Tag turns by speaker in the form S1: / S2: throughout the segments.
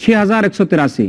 S1: 6183,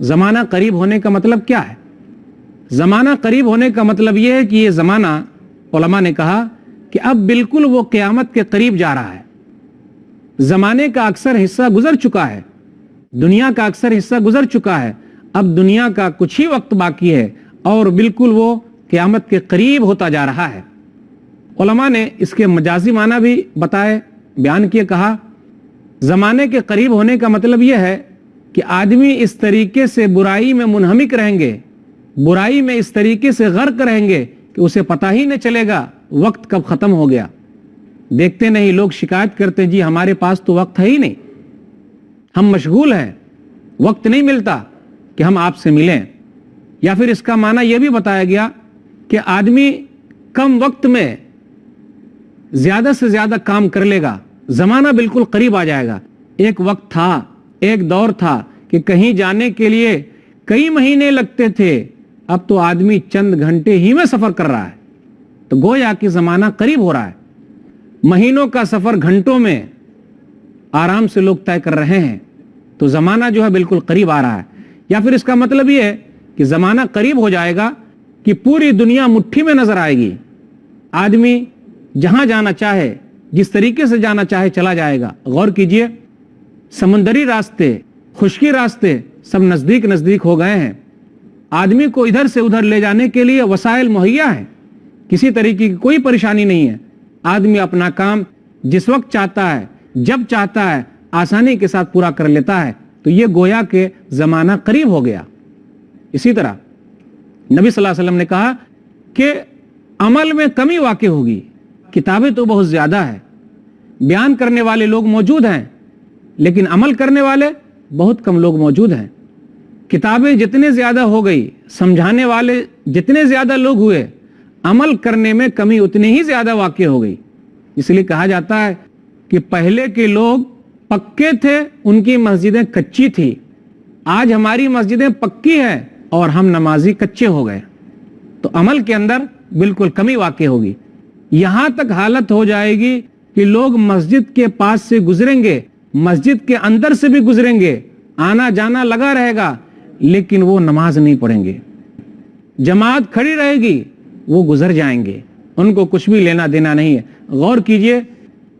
S1: زمانہ قریب ہونے کا مطلب کیا ہے؟ زمانہ قریب ہونے کا مطلب یہ ہے کہ یہ زمانہ، علماء نے کہا کہ اب بالکل وہ قیامت کے قریب جا رہا ہے۔ زمانے کا اکثر حصہ گزر چکا ہے، دنیا کا اکثر حصہ گزر چکا ہے، اب دنیا کا کچھ ہی وقت باقی ہے اور بالکل وہ قیامت کے قریب ہوتا جا رہا ہے۔ علماء نے اس کے مجازی معنی بھی بتائے، بیان کیے، کہا زمانے کے قریب ہونے کا مطلب یہ ہے کہ آدمی اس طریقے سے برائی میں منہمک رہیں گے، برائی میں اس طریقے سے غرق رہیں گے کہ اسے پتہ ہی نہیں چلے گا وقت کب ختم ہو گیا۔ دیکھتے نہیں لوگ شکایت کرتے جی ہمارے پاس تو وقت ہے ہی نہیں، ہم مشغول ہیں، وقت نہیں ملتا کہ ہم آپ سے ملیں۔ یا پھر اس کا معنی یہ بھی بتایا گیا کہ آدمی کم وقت میں زیادہ سے زیادہ کام کر لے گا، زمانہ بالکل قریب آ جائے گا۔ ایک وقت تھا، ایک دور تھا کہ کہیں جانے کے لیے کئی مہینے لگتے تھے، اب تو آدمی چند گھنٹے ہی میں سفر کر رہا ہے۔ تو گویا کہ زمانہ قریب ہو رہا ہے، مہینوں کا سفر گھنٹوں میں آرام سے لوگ طے کر رہے ہیں، تو زمانہ جو ہے بالکل قریب آ رہا ہے۔ یا پھر اس کا مطلب یہ ہے کہ زمانہ قریب ہو جائے گا کہ پوری دنیا مٹھی میں نظر آئے گی، آدمی جہاں جانا چاہے، جس طریقے سے جانا چاہے چلا جائے گا۔ غور کیجئے، سمندری راستے، خشکی راستے سب نزدیک نزدیک ہو گئے ہیں، آدمی کو ادھر سے ادھر لے جانے کے لیے وسائل مہیا ہیں، کسی طریقے کی کوئی پریشانی نہیں ہے۔ آدمی اپنا کام جس وقت چاہتا ہے، جب چاہتا ہے، آسانی کے ساتھ پورا کر لیتا ہے۔ تو یہ گویا کہ زمانہ قریب ہو گیا۔ اسی طرح نبی صلی اللہ علیہ وسلم نے کہا کہ عمل میں کمی واقع ہوگی، کتابیں تو بہت زیادہ ہیں، بیان کرنے والے لوگ موجود ہیں، لیکن عمل کرنے والے بہت کم لوگ موجود ہیں۔ کتابیں جتنے زیادہ ہو گئی، سمجھانے والے جتنے زیادہ لوگ ہوئے، عمل کرنے میں کمی اتنی ہی زیادہ واقع ہو گئی۔ اس لیے کہا جاتا ہے کہ پہلے کے لوگ پکے تھے، ان کی مسجدیں کچی تھی، آج ہماری مسجدیں پکی ہیں اور ہم نمازی کچے ہو گئے۔ تو عمل کے اندر بالکل کمی واقع ہوگی، یہاں تک حالت ہو جائے گی کہ لوگ مسجد کے پاس سے گزریں گے، مسجد کے اندر سے بھی گزریں گے، آنا جانا لگا رہے گا، لیکن وہ نماز نہیں پڑھیں گے۔ جماعت کھڑی رہے گی، وہ گزر جائیں گے، ان کو کچھ بھی لینا دینا نہیں ہے۔ غور کیجئے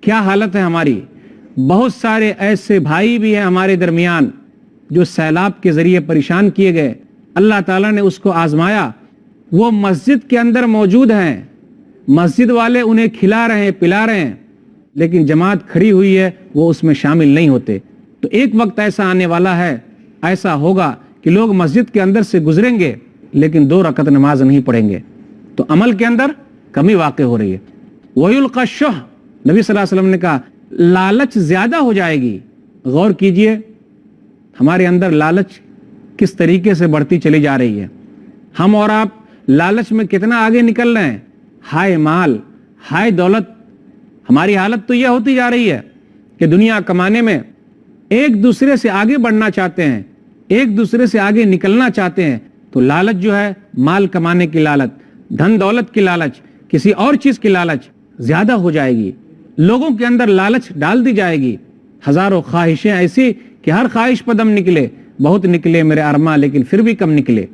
S1: کیا حالت ہے ہماری۔ بہت سارے ایسے بھائی بھی ہیں ہمارے درمیان جو سیلاب کے ذریعے پریشان کیے گئے، اللہ تعالیٰ نے اس کو آزمایا، وہ مسجد کے اندر موجود ہیں، مسجد والے انہیں کھلا رہے ہیں، پلا رہے ہیں، لیکن جماعت کھڑی ہوئی ہے، وہ اس میں شامل نہیں ہوتے۔ تو ایک وقت ایسا آنے والا ہے، ایسا ہوگا کہ لوگ مسجد کے اندر سے گزریں گے لیکن 2 رکعت نماز نہیں پڑھیں گے۔ تو عمل کے اندر کمی واقع ہو رہی ہے۔ وَيُلْقَى الشُّحَّ، نبی صلی اللہ علیہ وسلم نے کہا لالچ زیادہ ہو جائے گی۔ غور کیجئے ہمارے اندر لالچ کس طریقے سے بڑھتی چلی جا رہی ہے، ہم اور آپ لالچ میں کتنا آگے نکل رہے ہیں۔ ہائے مال، ہائے دولت، ہماری حالت تو یہ ہوتی جا رہی ہے کہ دنیا کمانے میں ایک دوسرے سے آگے بڑھنا چاہتے ہیں، ایک دوسرے سے آگے نکلنا چاہتے ہیں، تو لالچ جو ہے، مال کمانے کی لالچ، دھن دولت کی لالچ، کسی اور چیز کی لالچ زیادہ ہو جائے گی، لوگوں کے اندر لالچ ڈال دی جائے گی۔ ہزاروں خواہشیں ایسی کہ ہر خواہش پر دم نکلے، بہت نکلے میرے ارماں لیکن پھر بھی کم نکلے۔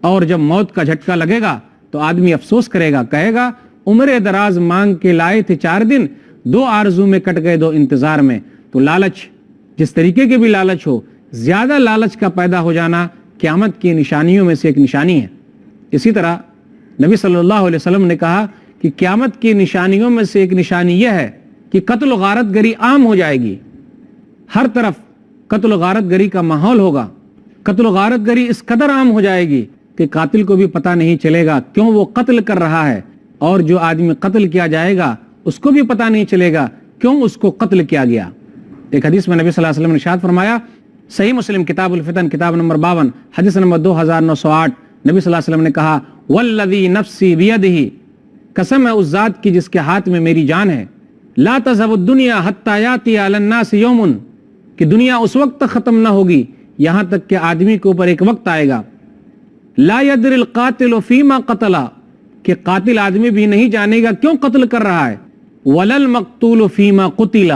S1: اور جب موت کا جھٹکا لگے گا تو آدمی افسوس کرے گا، کہے گا عمر دراز مانگ کے لائے تھے 4 دن، 2 آرزو میں کٹ گئے 2 انتظار میں۔ تو لالچ جس طریقے کے بھی لالچ ہو، زیادہ لالچ کا پیدا ہو جانا قیامت کی نشانیوں میں سے ایک نشانی ہے۔ اسی طرح نبی صلی اللہ علیہ وسلم نے کہا کہ قیامت کی نشانیوں میں سے ایک نشانی یہ ہے کہ قتل و غارت گری عام ہو جائے گی، ہر طرف قتل و غارت گری کا ماحول ہوگا۔ قتل و غارت گری اس قدر عام ہو جائے گی کہ قاتل کو بھی پتہ نہیں چلے گا کیوں وہ قتل کر رہا ہے، اور جو آدمی قتل کیا جائے گا اس کو بھی پتہ نہیں چلے گا کیوں اس کو قتل کیا گیا۔ ایک حدیث میں نبی صلی اللہ علیہ وسلم نے ارشاد فرمایا، صحیح مسلم کتاب الفتن کتاب نمبر 52 حدیث نمبر 2908، نبی صلی اللہ علیہ وسلم نے کہا والذی نفسی بیدہ، قسم ہے اس ذات کی جس کے ہاتھ میں میری جان ہے، لا تذهب الدنیا حتی یاتی علی الناس یوم، کہ دنیا اس وقت تک ختم نہ ہوگی یہاں تک کہ آدمی کے اوپر ایک وقت آئے گا، لا یدری القاتل فیما قتل، کہ قاتل آدمی بھی نہیں جانے گا کیوں قتل کر رہا ہے، ولا المقتول فیما قتل،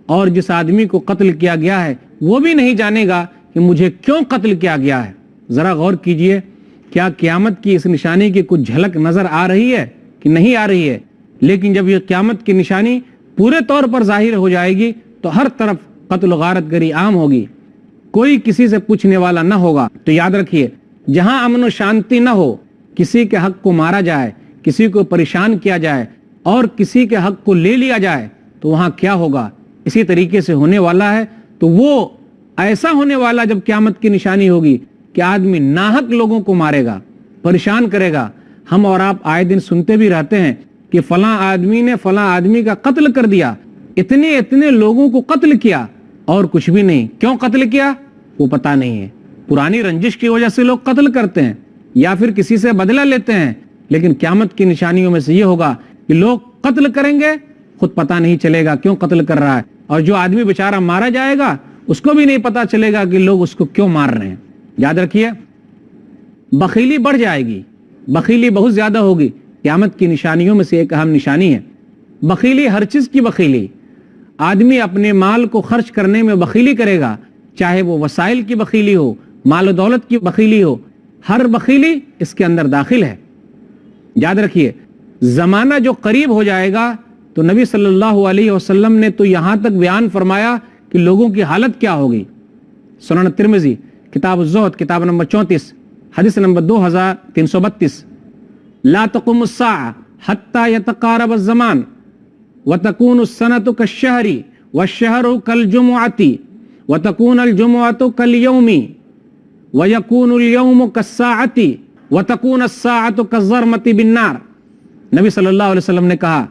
S1: اور جس آدمی کو قتل کیا گیا ہے وہ بھی نہیں جانے گا کہ کہ مجھے کیوں قتل کیا گیا ہے؟ ذرا غور کیجئے، کیا قیامت کی اس نشانی کی کچھ جھلک نظر آ رہی ہے کہ نہیں آ رہی ہے؟ لیکن جب یہ قیامت کی نشانی پورے طور پر ظاہر ہو جائے گی تو ہر طرف قتل و غارت گری عام ہوگی، کوئی کسی سے پوچھنے والا نہ ہوگا۔ تو یاد رکھیے، جہاں امن و شانتی نہ ہو، کسی کے حق کو مارا جائے، کسی کو پریشان کیا جائے اور کسی کے حق کو لے لیا جائے تو وہاں کیا ہوگا؟ اسی طریقے سے ہونے والا ہے۔ تو وہ ایسا ہونے والا جب قیامت کی نشانی ہوگی کہ آدمی ناحق لوگوں کو مارے گا، پریشان کرے گا۔ ہم اور آپ آئے دن سنتے بھی رہتے ہیں کہ فلاں آدمی نے فلاں آدمی کا قتل کر دیا، اتنے لوگوں کو قتل کیا اور کچھ بھی نہیں۔ کیوں قتل کیا وہ پتہ نہیں ہے۔ پرانی رنجش کی وجہ سے لوگ قتل کرتے ہیں یا پھر کسی سے بدلہ لیتے ہیں، لیکن قیامت کی نشانیوں میں سے یہ ہوگا کہ لوگ قتل کریں گے، خود پتہ نہیں چلے گا کیوں قتل کر رہا ہے، اور جو آدمی بیچارہ مارا جائے گا اس کو بھی نہیں پتہ چلے گا کہ لوگ اس کو کیوں مار رہے ہیں۔ یاد رکھیے، بخیلی بڑھ جائے گی، بخیلی بہت زیادہ ہوگی۔ قیامت کی نشانیوں میں سے ایک اہم نشانی ہے بخیلی، ہر چیز کی بخیلی۔ آدمی اپنے مال کو خرچ کرنے میں بخیلی کرے گا، چاہے وہ وسائل کی بخیلی ہو، مال و دولت کی بخیلی ہو، ہر بخیلی اس کے اندر داخل ہے۔ یاد رکھیے، زمانہ جو قریب ہو جائے گا تو نبی صلی اللہ علیہ وسلم نے تو یہاں تک بیان فرمایا کہ لوگوں کی حالت کیا ہوگی۔ سنن ترمذی کتاب الزہد کتاب نمبر 34 حدیث نمبر 2332، لا تقوم الساعة حتى يتقارب الزمان وتكون السنة كالشهر والشهر كالجمعة وتكون الجمعة كاليوم ويكون اليوم كالساعة وتكون الساعة كالظرمة بالنار۔ نبی صلی اللہ علیہ وسلم نے کہا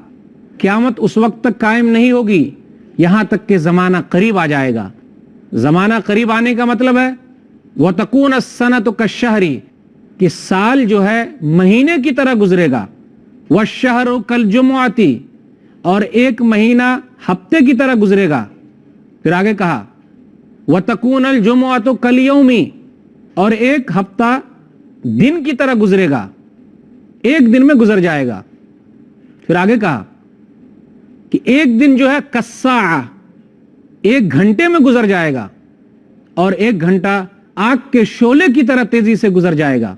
S1: قیامت اس وقت تک قائم نہیں ہوگی یہاں تک کہ زمانہ قریب آ جائے گا۔ زمانہ قریب آنے کا مطلب ہے وَتَكُونَ السَّنَةُ كَالشَّهْرِ، کہ سال جو ہے مہینے کی طرح گزرے گا، وَالشَّهْرُ كَالْجُمُعَةِ، اور ایک مہینہ ہفتے کی طرح گزرے گا۔ پھر آگے کہا وَتَكُونَ الْجُمُعَةُ كَالْيَوْمِ، اور ایک ہفتہ دن کی طرح گزرے گا، ایک دن میں گزر جائے گا۔ پھر آگے کہا کہ ایک دن جو ہے کساعہ، ایک گھنٹے میں گزر جائے گا، اور ایک گھنٹہ آگ کے شعلے کی طرح تیزی سے گزر جائے گا۔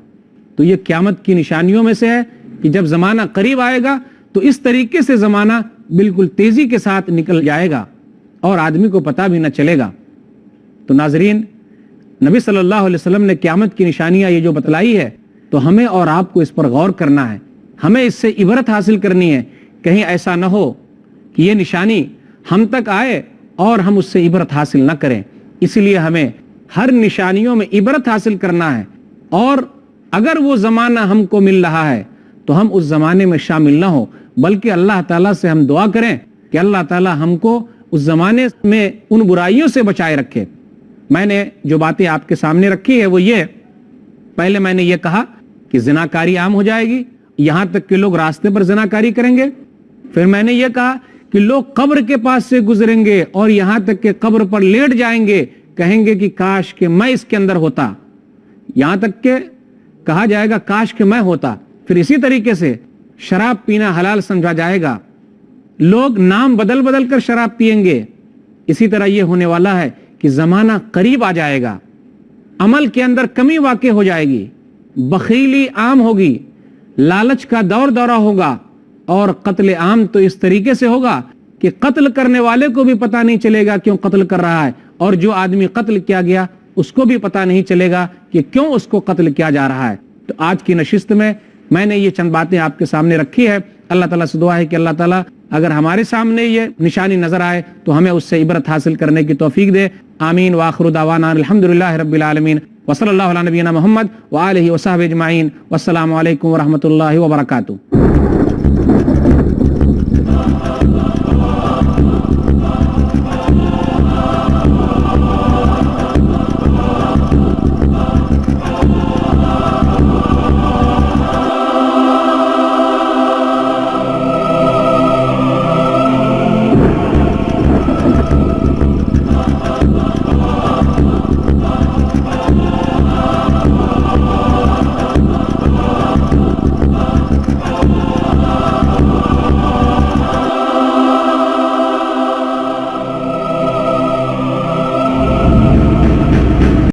S1: تو یہ قیامت کی نشانیوں میں سے ہے کہ جب زمانہ قریب آئے گا تو اس طریقے سے زمانہ بالکل تیزی کے ساتھ نکل جائے گا اور آدمی کو پتہ بھی نہ چلے گا۔ تو ناظرین، نبی صلی اللہ علیہ وسلم نے قیامت کی نشانیاں یہ جو بتلائی ہے تو ہمیں اور آپ کو اس پر غور کرنا ہے، ہمیں اس سے عبرت حاصل کرنی ہے۔ کہیں ایسا نہ ہو کہ یہ نشانی ہم تک آئے اور ہم اس سے عبرت حاصل نہ کریں۔ اس لیے ہمیں ہر نشانیوں میں عبرت حاصل کرنا ہے، اور اگر وہ زمانہ ہم کو مل رہا ہے تو ہم اس زمانے میں شامل نہ ہو، بلکہ اللہ تعالیٰ سے ہم دعا کریں کہ اللہ تعالیٰ ہم کو اس زمانے میں ان برائیوں سے بچائے رکھے۔ میں نے جو باتیں آپ کے سامنے رکھی ہے وہ یہ، پہلے میں نے یہ کہا کہ زناکاری عام ہو جائے گی، یہاں تک کہ لوگ راستے پر زناکاری کریں گے۔ پھر میں نے یہ کہا کہ لوگ قبر کے پاس سے گزریں گے اور یہاں تک کہ قبر پر لیٹ جائیں گے، کہیں گے کہ کاش کہ میں اس کے اندر ہوتا، یہاں تک کہ کہا جائے گا کاش کہ میں ہوتا۔ پھر اسی طریقے سے شراب پینا حلال سمجھا جائے گا، لوگ نام بدل بدل کر شراب پئیں گے۔ اسی طرح یہ ہونے والا ہے کہ زمانہ قریب آ جائے گا، عمل کے اندر کمی واقع ہو جائے گی، بخیلی عام ہوگی، لالچ کا دور دورہ ہوگا، اور قتل عام تو اس طریقے سے ہوگا کہ قتل کرنے والے کو بھی پتہ نہیں چلے گا کیوں قتل کر رہا ہے، اور جو آدمی قتل کیا گیا اس کو بھی پتہ نہیں چلے گا کہ کیوں اس کو قتل کیا جا رہا ہے۔ تو آج کی نشست میں نے یہ چند باتیں آپ کے سامنے رکھی ہے۔ اللہ تعالیٰ سے دعا ہے کہ اللہ تعالیٰ اگر ہمارے سامنے یہ نشانی نظر آئے تو ہمیں اس سے عبرت حاصل کرنے کی توفیق دے۔ آمین وآخر دعوانا الحمدللہ رب العالمین وصلی اللہ علی نبینا محمد وآلہ وصحبہ اجمعین والسلام علیکم ورحمۃ اللہ وبرکاتہ۔